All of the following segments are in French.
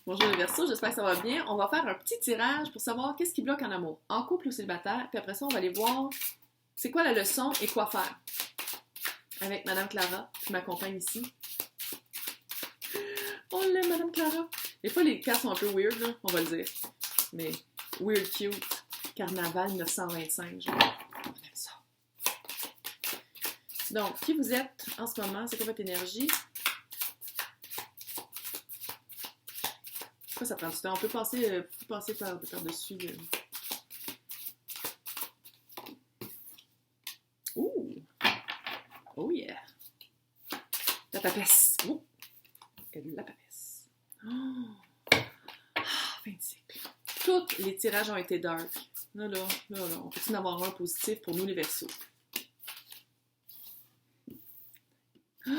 Bonjour les Verseaux, j'espère que ça va bien. On va faire un petit tirage pour savoir qu'est-ce qui bloque en amour, en couple ou célibataire, puis après ça, on va aller voir c'est quoi la leçon et quoi faire. Avec Madame Clara, qui m'accompagne ici. On l'aime, Madame Clara. Des fois, les cartes sont un peu weird, là, on va le dire. Mais weird cute. Carnaval 925, genre. On aime ça. Donc, qui vous êtes en ce moment? C'est quoi votre énergie? Ça prend du temps. On peut passer par-dessus. Ouh! Oh yeah! La papesse! Ouh! La papesse! Oh! Ah, fin de cycle. Tous les tirages ont été dark. Là, on peut-tu en avoir un positif pour nous les Verseaux? Oh!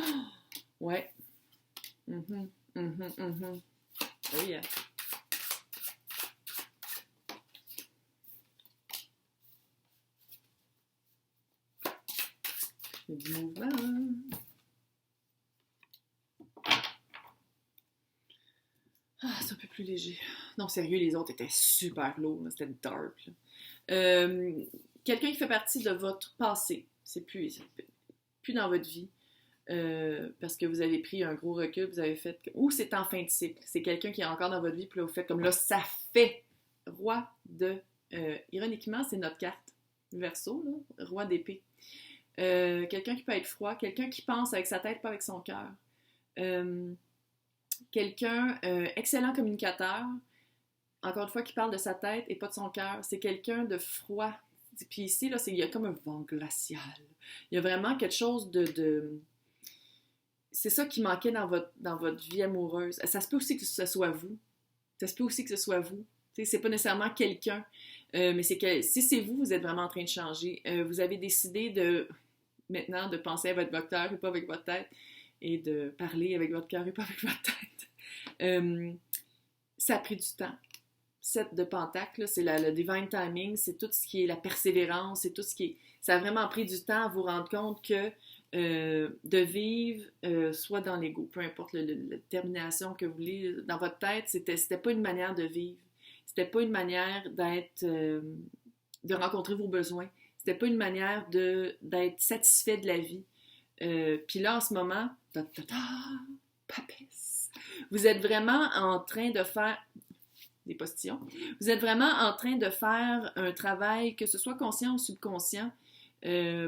Ouais. Oh yeah. Il y a du mouvement. Ah, c'est un peu plus léger. Non, sérieux, les autres étaient super lourds. C'était dark. Quelqu'un qui fait partie de votre passé. C'est plus dans votre vie. Parce que vous avez pris un gros recul, vous avez fait... Ou c'est en fin de cycle. C'est quelqu'un qui est encore dans votre vie, puis là, vous faites comme là, ça fait roi de... ironiquement, c'est notre carte. Verseau, là, roi d'épée. Quelqu'un qui peut être froid, quelqu'un qui pense avec sa tête, pas avec son cœur. Quelqu'un excellent communicateur, encore une fois, qui parle de sa tête et pas de son cœur. C'est quelqu'un de froid. Puis ici, là, il y a comme un vent glacial. Il y a vraiment quelque chose de... C'est ça qui manquait dans votre vie amoureuse. Ça se peut aussi que ce soit vous. Ça se peut aussi que ce soit vous. T'sais, c'est pas nécessairement quelqu'un, mais c'est que si c'est vous, vous êtes vraiment en train de changer. Vous avez décidé maintenant de penser avec votre cœur et pas avec votre tête, et de parler avec votre cœur et pas avec votre tête. Ça a pris du temps. 7 de Pentacle, c'est le divine timing, c'est tout ce qui est la persévérance, c'est tout ce qui est... Ça a vraiment pris du temps à vous rendre compte que de vivre, soit dans l'ego, peu importe la termination que vous voulez, dans votre tête, c'était pas une manière de vivre. C'était pas une manière de rencontrer vos besoins. C'était pas une manière d'être satisfait de la vie. Puis là, en ce moment, papesse, vous êtes vraiment en train de faire des postillons. Vous êtes vraiment en train de faire un travail, que ce soit conscient ou subconscient,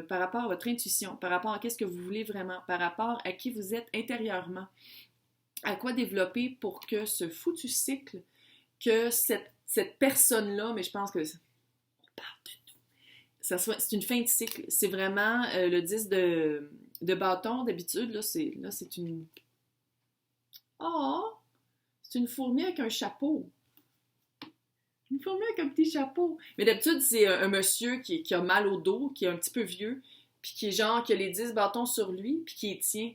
par rapport à votre intuition, par rapport à qu'est-ce que vous voulez vraiment, par rapport à qui vous êtes intérieurement, à quoi développer pour que ce foutu cycle, que cette personne-là, mais je pense que on parle de tout, c'est une fin de cycle. C'est vraiment le 10 de bâton, d'habitude, là, c'est une... Oh! C'est une fourmi avec un chapeau. Une fourmi avec un petit chapeau. Mais d'habitude, c'est un monsieur qui a mal au dos, qui est un petit peu vieux, puis qui est genre, qui a les 10 bâtons sur lui, puis qui les tient.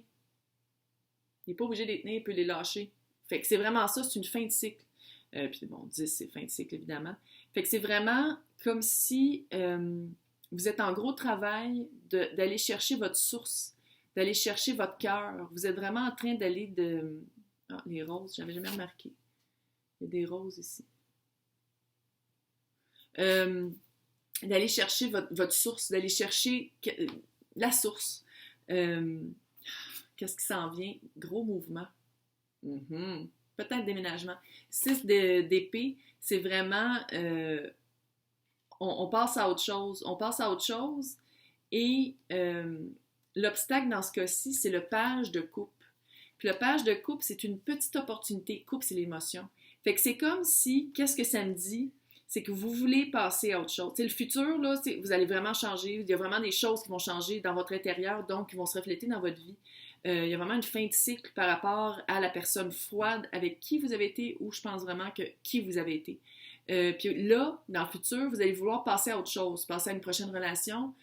Il n'est pas obligé de les tenir, il peut les lâcher. Fait que c'est vraiment ça, c'est une fin de cycle. Puis bon, 10, c'est fin de cycle, évidemment. Fait que c'est vraiment comme si vous êtes en gros travail d'aller chercher votre source, d'aller chercher votre cœur. Vous êtes vraiment en train d'aller de... Ah, les roses, j'avais jamais remarqué. Il y a des roses ici. D'aller chercher votre source, d'aller chercher la source. Qu'est-ce qui s'en vient? Gros mouvement. Peut-être déménagement. 6 d'épée, c'est vraiment... on passe à autre chose. On passe à autre chose et l'obstacle dans ce cas-ci, c'est le page de coupe. Puis le page de coupe, c'est une petite opportunité. Coupe, c'est l'émotion. Fait que c'est comme si, qu'est-ce que ça me dit? C'est que vous voulez passer à autre chose. T'sais, le futur, là, vous allez vraiment changer. Il y a vraiment des choses qui vont changer dans votre intérieur, donc qui vont se refléter dans votre vie. Il y a vraiment une fin de cycle par rapport à la personne froide avec qui vous avez été, ou je pense vraiment que qui vous avez été. Puis là, dans le futur, vous allez vouloir passer à autre chose, passer à une prochaine relation,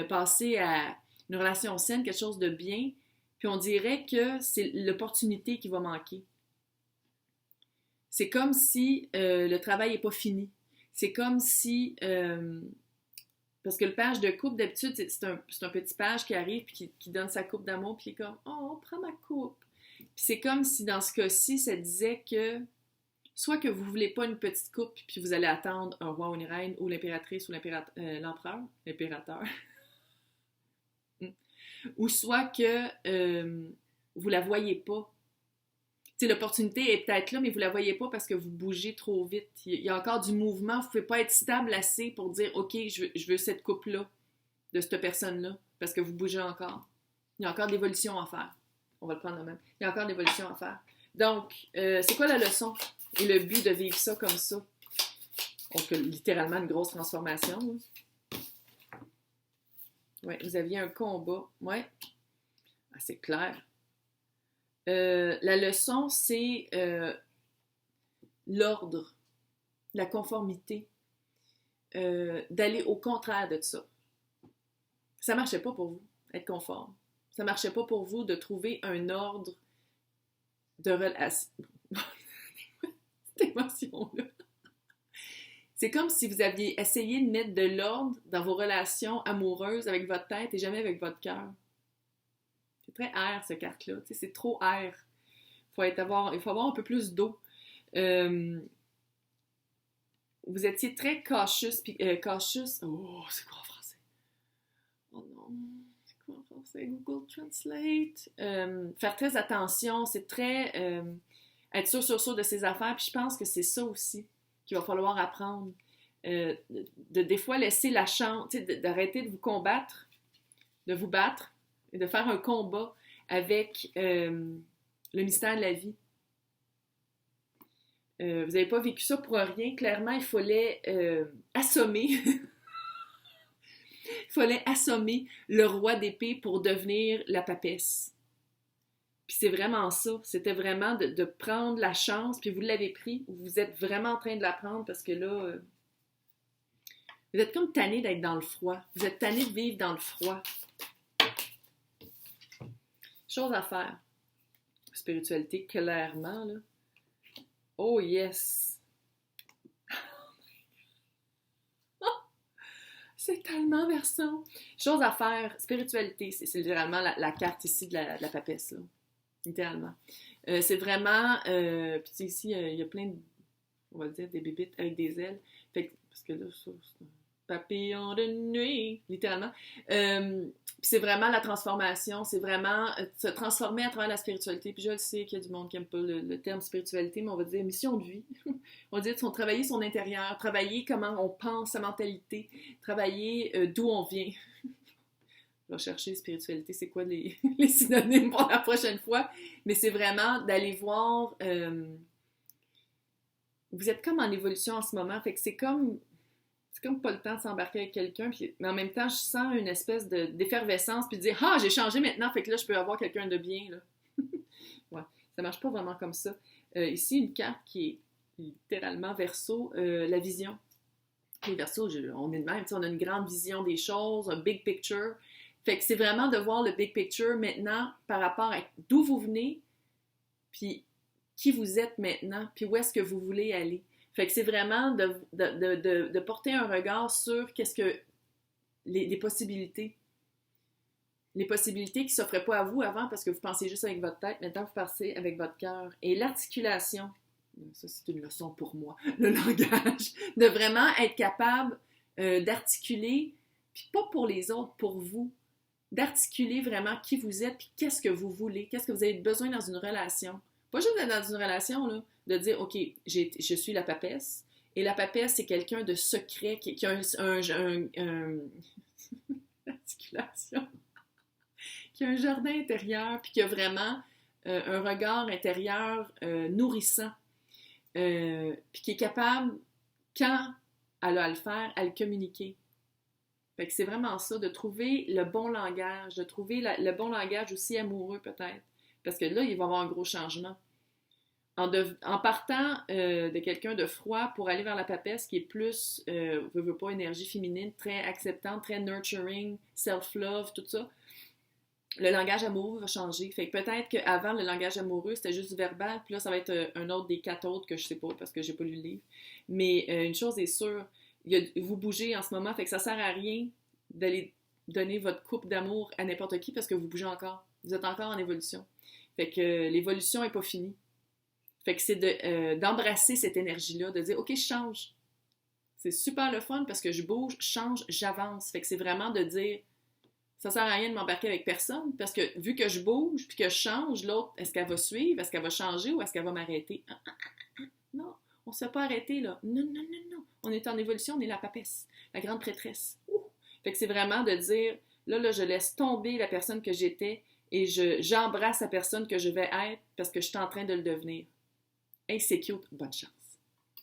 passer à une relation saine, quelque chose de bien. Puis on dirait que c'est l'opportunité qui va manquer. C'est comme si le travail n'est pas fini. C'est comme si... parce que le page de coupe, d'habitude, c'est un petit page qui arrive et qui donne sa coupe d'amour, puis il est comme « Oh, prends ma coupe! » Puis c'est comme si, dans ce cas-ci, ça disait que soit que vous ne voulez pas une petite coupe, puis vous allez attendre un roi ou une reine, ou l'impératrice ou l'empereur, l'impérateur, ou soit que vous la voyez pas. T'sais, l'opportunité est peut-être là, mais vous la voyez pas parce que vous bougez trop vite. Il y a encore du mouvement, vous pouvez pas être stable assez pour dire « Ok, je veux cette coupe-là, de cette personne-là », parce que vous bougez encore. Il y a encore de l'évolution à faire. On va le prendre de même. Il y a encore de l'évolution à faire. Donc, c'est quoi la leçon et le but de vivre ça comme ça? Donc, littéralement, une grosse transformation. Oui, vous aviez un combat. Oui, ah, c'est clair. La leçon, c'est l'ordre, la conformité, d'aller au contraire de ça. Ça ne marchait pas pour vous, être conforme. Ça ne marchait pas pour vous de trouver un ordre de relation. Cette émotion-là. C'est comme si vous aviez essayé de mettre de l'ordre dans vos relations amoureuses avec votre tête et jamais avec votre cœur. C'est très air, cette carte-là. Tu sais, c'est trop air. Il faut avoir un peu plus d'eau. Vous étiez très cautious. Cautious. Oh, c'est quoi en français? Oh non. C'est quoi en français? Google Translate. Faire très attention. C'est très être sûr de ses affaires. Puis je pense que c'est ça aussi qu'il va falloir apprendre. Des fois laisser la chance, d'arrêter de vous combattre, de vous battre et de faire un combat avec le mystère de la vie. Vous n'avez pas vécu ça pour rien. Clairement, il fallait assommer. Il fallait assommer le roi d'épée pour devenir la papesse. Puis c'est vraiment ça. C'était vraiment de prendre la chance, puis vous l'avez pris, ou vous êtes vraiment en train de la prendre parce que là, vous êtes comme tanné d'être dans le froid. Vous êtes tanné de vivre dans le froid. Chose à faire. Spiritualité, clairement, là. Oh yes! C'est tellement versant! Chose à faire, spiritualité, c'est littéralement la carte ici de la papesse, là. Littéralement. C'est vraiment... puis ici, il y a plein de... On va dire des bébites avec des ailes. Fait que, parce que là, ça, c'est un papillon de nuit, littéralement. Puis c'est vraiment la transformation, c'est vraiment se transformer à travers la spiritualité. Puis je le sais qu'il y a du monde qui n'aime pas le terme spiritualité, mais on va dire mission de vie. On va dire travailler son intérieur, travailler comment on pense, sa mentalité, travailler d'où on vient. Rechercher spiritualité, c'est quoi les synonymes pour la prochaine fois? Mais c'est vraiment d'aller voir... vous êtes comme en évolution en ce moment, fait que c'est comme pas le temps de s'embarquer avec quelqu'un, mais en même temps, je sens une espèce d'effervescence, puis de dire « Ah, j'ai changé maintenant, fait que là, je peux avoir quelqu'un de bien. » là. Ouais, ça marche pas vraiment comme ça. Ici, une carte qui est littéralement Verseau, la vision. Les Verseaux, on est de même, on a une grande vision des choses, un big picture. Fait que c'est vraiment de voir le big picture maintenant par rapport à d'où vous venez, puis qui vous êtes maintenant, puis où est-ce que vous voulez aller. Fait que c'est vraiment de porter un regard sur qu'est-ce que les possibilités. Les possibilités qui ne s'offraient pas à vous avant parce que vous pensiez juste avec votre tête, maintenant vous pensez avec votre cœur. Et l'articulation, ça c'est une leçon pour moi, le langage, de vraiment être capable d'articuler, puis pas pour les autres, pour vous, d'articuler vraiment qui vous êtes, puis qu'est-ce que vous voulez, qu'est-ce que vous avez besoin dans une relation. Pas juste d'être dans une relation, là, de dire, OK, je suis la papesse, et la papesse, c'est quelqu'un de secret, qui a articulation, qui a un jardin intérieur, puis qui a vraiment un regard intérieur nourrissant, puis qui est capable, quand elle a à le faire, à le communiquer. Fait que c'est vraiment ça, de trouver le bon langage, de trouver le bon langage aussi amoureux peut-être. Parce que là, il va y avoir un gros changement. En partant de quelqu'un de froid pour aller vers la papesse qui est plus, veut pas, énergie féminine, très acceptante, très nurturing, self-love, tout ça, le langage amoureux va changer. Fait que peut-être qu'avant, le langage amoureux, c'était juste verbal, puis là, ça va être un autre des 4 autres que je sais pas parce que j'ai pas lu le livre. Mais une chose est sûre, vous bougez en ce moment, fait que ça sert à rien d'aller donner votre coupe d'amour à n'importe qui parce que vous bougez encore. Vous êtes encore en évolution. Fait que l'évolution est pas finie. Fait que c'est d'embrasser cette énergie-là, de dire, OK, je change. C'est super le fun parce que je bouge, je change, j'avance. Fait que c'est vraiment de dire, ça sert à rien de m'embarquer avec personne parce que vu que je bouge puis que je change, l'autre, est-ce qu'elle va suivre? Est-ce qu'elle va changer ou est-ce qu'elle va m'arrêter? Non, on ne se fait pas arrêter là. Non, non, non, non. On est en évolution, on est la papesse, la grande prêtresse. Fait que c'est vraiment de dire, là, je laisse tomber la personne que j'étais et j'embrasse la personne que je vais être parce que je suis en train de le devenir. Hey, c'est cute. Bonne chance.